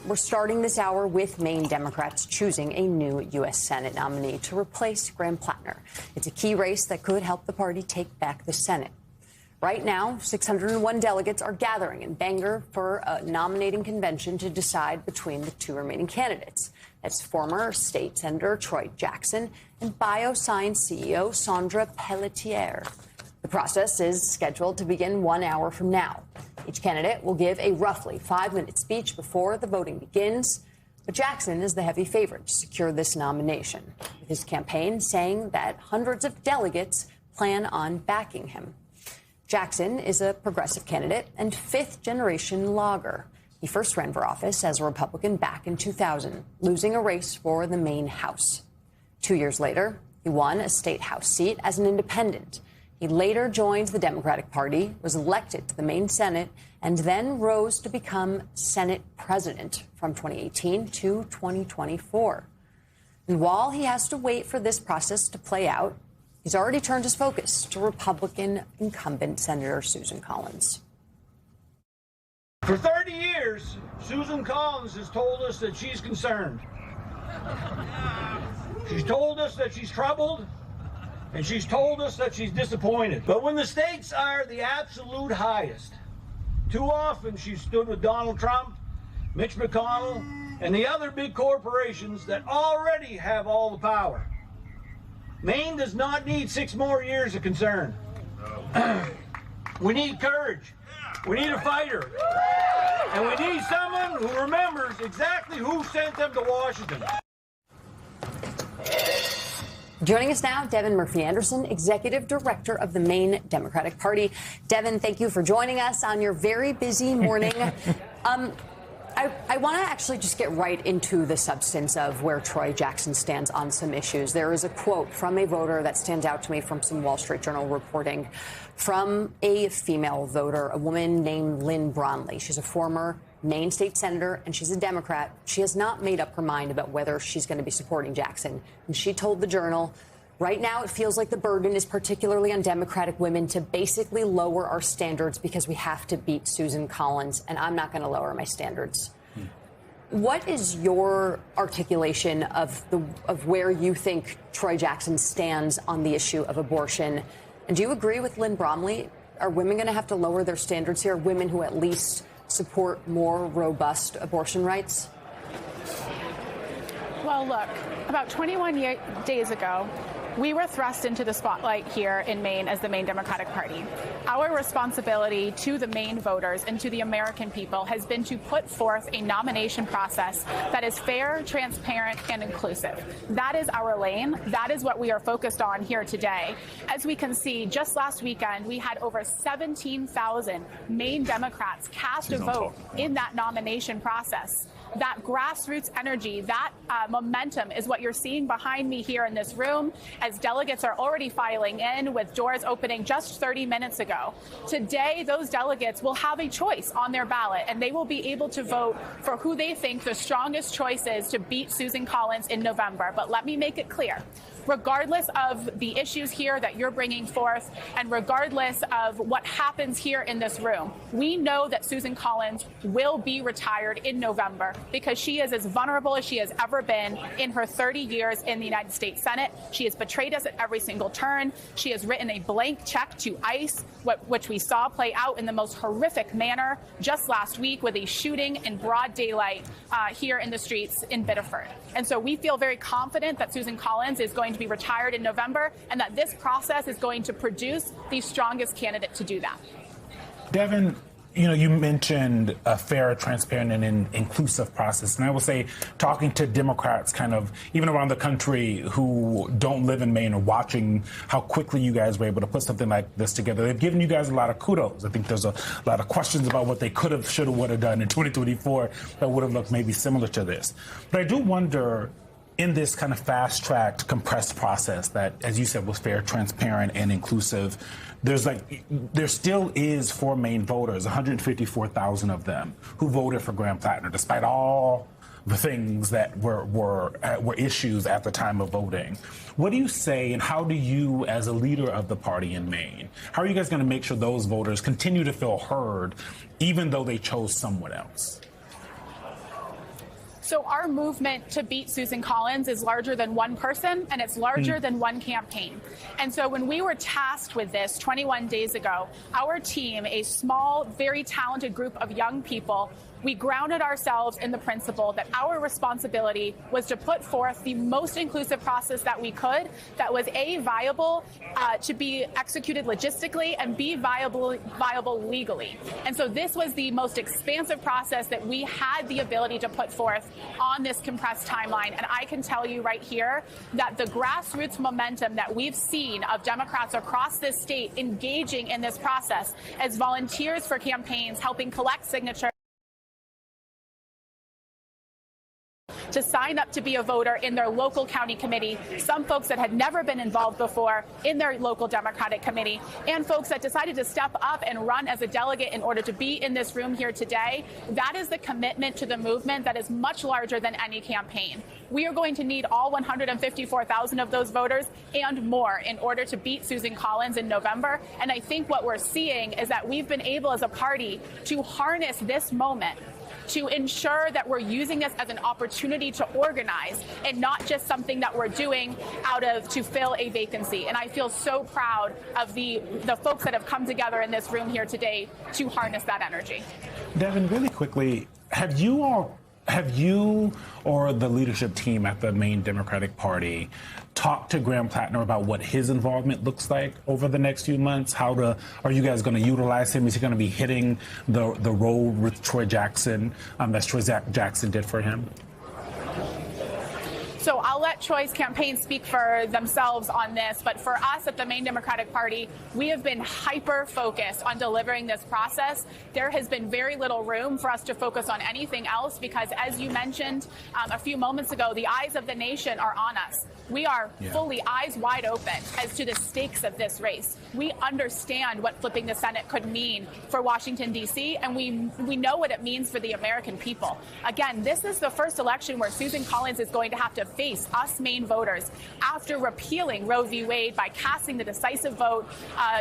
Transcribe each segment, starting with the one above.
We're starting this hour with Maine Democrats choosing a new U.S. Senate nominee to replace Graham Plattner. It's a key race that could help the party take back the Senate. Right now, 601 delegates are gathering in Bangor for a nominating convention to decide between the two remaining candidates. That's former state Senator Troy Jackson and Bioscience CEO Sandra Pelletier. The process is scheduled to begin 1 hour from now. Each candidate will give a roughly 5-minute speech before the voting begins. But Jackson is the heavy favorite to secure this nomination, with his campaign saying that hundreds of delegates plan on backing him. Jackson is a progressive candidate and fifth-generation logger. He first ran for office as a Republican back in 2000, losing a race for the Maine House. 2 years later, he won a state House seat as an independent. He later joined the Democratic Party, was elected to the Maine Senate, and then rose to become Senate President from 2018 to 2024. And while he has to wait for this process to play out, he's already turned his focus to Republican incumbent Senator Susan Collins. For 30 years, Susan Collins has told us that she's concerned. She's told us that she's troubled, and she's told us that she's disappointed. But when the stakes are the absolute highest, too often she's stood with Donald Trump, Mitch McConnell, and the other big corporations that already have all the power. Maine does not need 6 more years of concern. We need courage. We need a fighter. And we need someone who remembers exactly who sent them to Washington. Joining us now, Devin Murphy-Anderson, Executive Director of the Maine Democratic Party. Devin, thank you for joining us on your very busy morning. I want to actually just get right into the substance of where Troy Jackson stands on some issues. There is a quote from a voter that stands out to me from some Wall Street Journal reporting from a female voter, a woman named Lynn Bromley. She's a former Maine state senator, and she's a Democrat. She has not made up her mind about whether she's going to be supporting Jackson. And she told the Journal, right now it feels like the burden is particularly on Democratic women to basically lower our standards because we have to beat Susan Collins, and I'm not going to lower my standards. What is your articulation of where you think Troy Jackson stands on the issue of abortion? And do you agree with Lynn Bromley? Are women going to have to lower their standards here? Women who at least support more robust abortion rights? Well, look, about 21 days ago, we were thrust into the spotlight here in Maine as the Maine Democratic Party. Our responsibility to the Maine voters and to the American people has been to put forth a nomination process that is fair, transparent, and inclusive. That is our lane. That is what we are focused on here today. As we can see, just last weekend, we had over 17,000 Maine Democrats cast a vote in that nomination process. That grassroots energy, that momentum is what you're seeing behind me here in this room as delegates are already filing in with doors opening just 30 minutes ago. Today, those delegates will have a choice on their ballot, and they will be able to vote for who they think the strongest choice is to beat Susan Collins in November. But let me make it clear. Regardless of the issues here that you're bringing forth, and regardless of what happens here in this room, we know that Susan Collins will be retired in November because she is as vulnerable as she has ever been in her 30 years in the United States Senate. She has betrayed us at every single turn. She has written a blank check to ICE, which we saw play out in the most horrific manner just last week with a shooting in broad daylight here in the streets in Biddeford. And so we feel very confident that Susan Collins is going to be retired in November, and that this process is going to produce the strongest candidate to do that. Devin, you mentioned a fair, transparent, and inclusive process. And I will say, talking to Democrats kind of even around the country who don't live in Maine or watching how quickly you guys were able to put something like this together, they've given you guys a lot of kudos. I think there's a lot of questions about what they could have, should have, would have done in 2024 that would have looked maybe similar to this. But I do wonder, in this kind of fast-tracked, compressed process that, as you said, was fair, transparent, and inclusive, there still is, for Maine voters, 154,000 of them who voted for Graham Plattner, despite all the things that were issues at the time of voting. What do you say, and how do you, as a leader of the party in Maine, how are you guys going to make sure those voters continue to feel heard, even though they chose someone else? So our movement to beat Susan Collins is larger than one person, and it's larger than one campaign. And so when we were tasked with this 21 days ago, our team, a small, very talented group of young people, we grounded ourselves in the principle that our responsibility was to put forth the most inclusive process that we could, that was A, viable, to be executed logistically, and B, viable legally. And so this was the most expansive process that we had the ability to put forth on this compressed timeline. And I can tell you right here that the grassroots momentum that we've seen of Democrats across this state engaging in this process as volunteers for campaigns, helping collect signatures, to sign up to be a voter in their local county committee, some folks that had never been involved before in their local Democratic committee, and folks that decided to step up and run as a delegate in order to be in this room here today. That is the commitment to the movement that is much larger than any campaign. We are going to need all 154,000 of those voters and more in order to beat Susan Collins in November. And I think what we're seeing is that we've been able as a party to harness this moment to ensure that we're using this as an opportunity to organize and not just something that we're doing to fill a vacancy. And I feel so proud of the folks that have come together in this room here today to harness that energy. Devin, really quickly, have you or the leadership team at the Maine Democratic Party talked to Graham Plattner about what his involvement looks like over the next few months? Are you guys going to utilize him? Is he going to be hitting the road with Troy Jackson, as Troy Jackson did for him? So I'll let Troy's campaign speak for themselves on this, but for us at the Maine Democratic Party, we have been hyper-focused on delivering this process. There has been very little room for us to focus on anything else because, as you mentioned a few moments ago, the eyes of the nation are on us. We are fully eyes wide open as to the stakes of this race. We understand what flipping the Senate could mean for Washington, D.C., and we know what it means for the American people. Again, this is the first election where Susan Collins is going to have to face us Maine voters after repealing Roe v. Wade by casting the decisive vote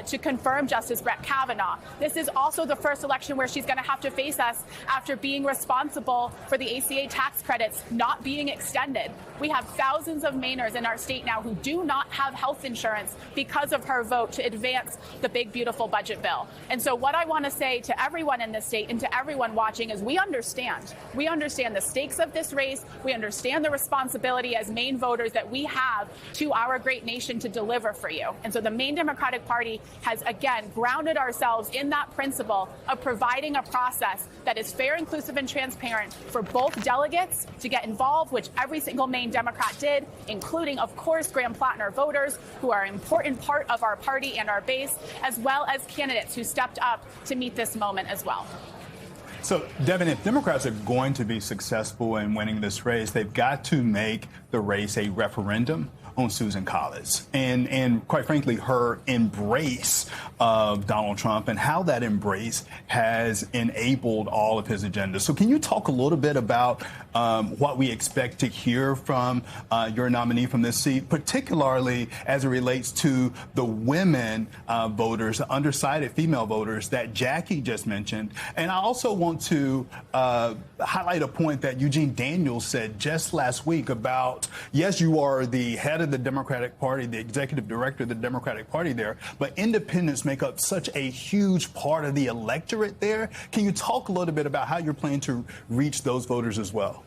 to confirm Justice Brett Kavanaugh. This is also the first election where she's going to have to face us after being responsible for the ACA tax credits not being extended. We have thousands of Mainers in our state now who do not have health insurance because of her vote to advance the big, beautiful budget bill. And so what I want to say to everyone in this state and to everyone watching is we understand. We understand the stakes of this race. We understand the responsibility as Maine voters that we have to our great nation to deliver for you. And so the Maine Democratic Party has, again, grounded ourselves in that principle of providing a process that is fair, inclusive, and transparent for both delegates to get involved, which every single Maine Democrat did, including, of course, Graham Plattner voters, who are an important part of our party and our base, as well as candidates who stepped up to meet this moment as well. So, Devin, if Democrats are going to be successful in winning this race, they've got to make the race a referendum on Susan Collins and quite frankly, her embrace of Donald Trump and how that embrace has enabled all of his agendas. So can you talk a little bit about what we expect to hear from your nominee from this seat, particularly as it relates to the women voters, the undecided female voters that Jackie just mentioned? And I also want to highlight a point that Eugene Daniels said just last week about, yes, you are the head of the Democratic Party, the executive director of the Democratic Party there, but independents make up such a huge part of the electorate there. Can you talk a little bit about how you're planning to reach those voters as well?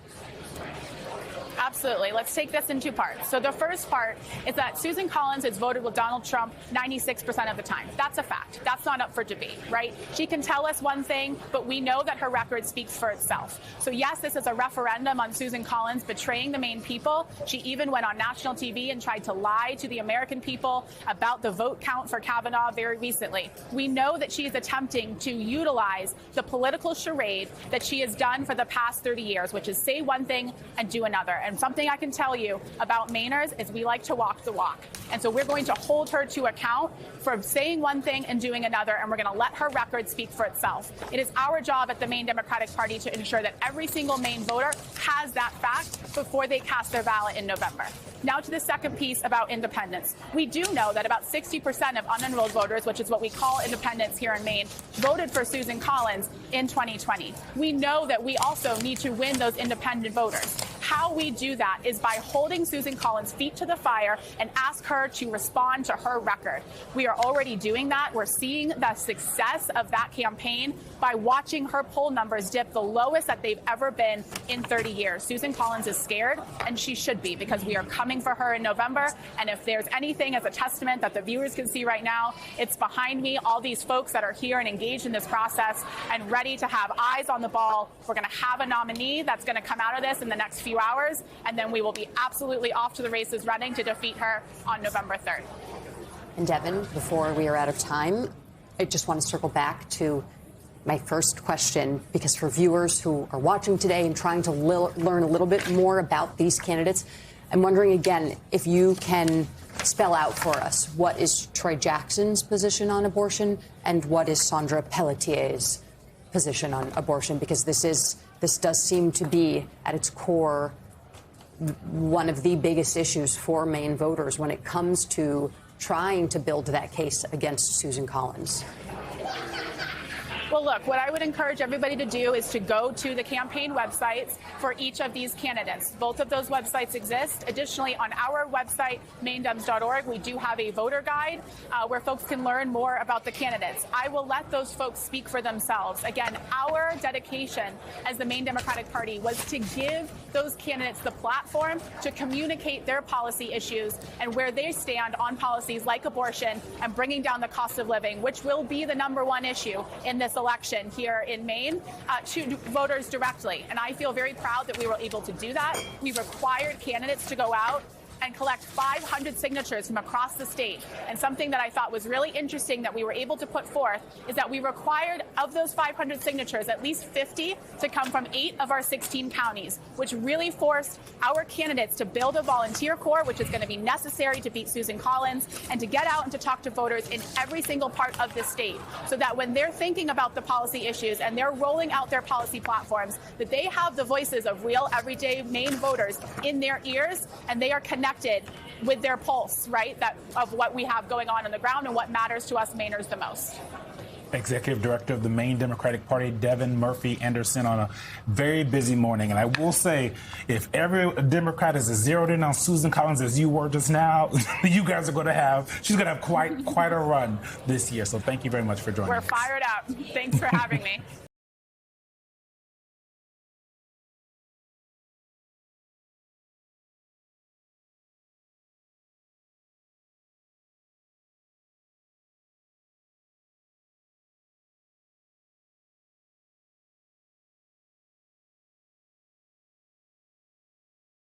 Absolutely. Let's take this in two parts. So the first part is that Susan Collins has voted with Donald Trump 96% of the time. That's a fact. That's not up for debate, right? She can tell us one thing, but we know that her record speaks for itself. So yes, this is a referendum on Susan Collins betraying the Maine people. She even went on national TV and tried to lie to the American people about the vote count for Kavanaugh very recently. We know that she is attempting to utilize the political charade that she has done for the past 30 years, which is say one thing and do another. And something I can tell you about Mainers is we like to walk the walk. And so we're going to hold her to account for saying one thing and doing another, and we're going to let her record speak for itself. It is our job at the Maine Democratic Party to ensure that every single Maine voter has that fact before they cast their ballot in November. Now to the second piece about independents. We do know that about 60% of unenrolled voters, which is what we call independents here in Maine, voted for Susan Collins in 2020. We know that we also need to win those independent voters. How we do that is by holding Susan Collins' feet to the fire and ask her to respond to her record. We are already doing that. We're seeing the success of that campaign by watching her poll numbers dip the lowest that they've ever been in 30 years. Susan Collins is scared, and she should be, because we are coming for her in November. And if there's anything as a testament that the viewers can see right now, it's behind me, all these folks that are here and engaged in this process and ready to have eyes on the ball. We're going to have a nominee that's going to come out of this in the next few hours, and then we will be absolutely off to the races running to defeat her on November 3rd. And Devin, before we are out of time, I just want to circle back to my first question, because for viewers who are watching today and trying to learn a little bit more about these candidates, I'm wondering again if you can spell out for us what is Troy Jackson's position on abortion and what is Sandra Pelletier's position on abortion, because this does seem to be at its core one of the biggest issues for Maine voters when it comes to trying to build that case against Susan Collins. Well, look, what I would encourage everybody to do is to go to the campaign websites for each of these candidates. Both of those websites exist. Additionally, on our website, mainedems.org, we do have a voter guide where folks can learn more about the candidates. I will let those folks speak for themselves. Again, our dedication as the Maine Democratic Party was to give those candidates the platform to communicate their policy issues and where they stand on policies like abortion and bringing down the cost of living, which will be the #1 issue in this election here in Maine, to voters directly. And I feel very proud that we were able to do that. We required candidates to go out and collect 500 signatures from across the state. And something that I thought was really interesting that we were able to put forth is that we required, of those 500 signatures, at least 50 to come from 8 of our 16 counties, which really forced our candidates to build a volunteer corps, which is going to be necessary to beat Susan Collins, and to get out and to talk to voters in every single part of the state, so that when they're thinking about the policy issues and they're rolling out their policy platforms, that they have the voices of real, everyday Maine voters in their ears, and they are connected with their pulse, right, of what we have going on the ground and what matters to us Mainers the most. Executive Director of the Maine Democratic Party, Devin Murphy Anderson, on a very busy morning. And I will say, if every Democrat is as zeroed in on Susan Collins as you were just now, you guys are going to have, she's going to have quite a run this year. So thank you very much for joining us. We're fired up. Thanks for having me.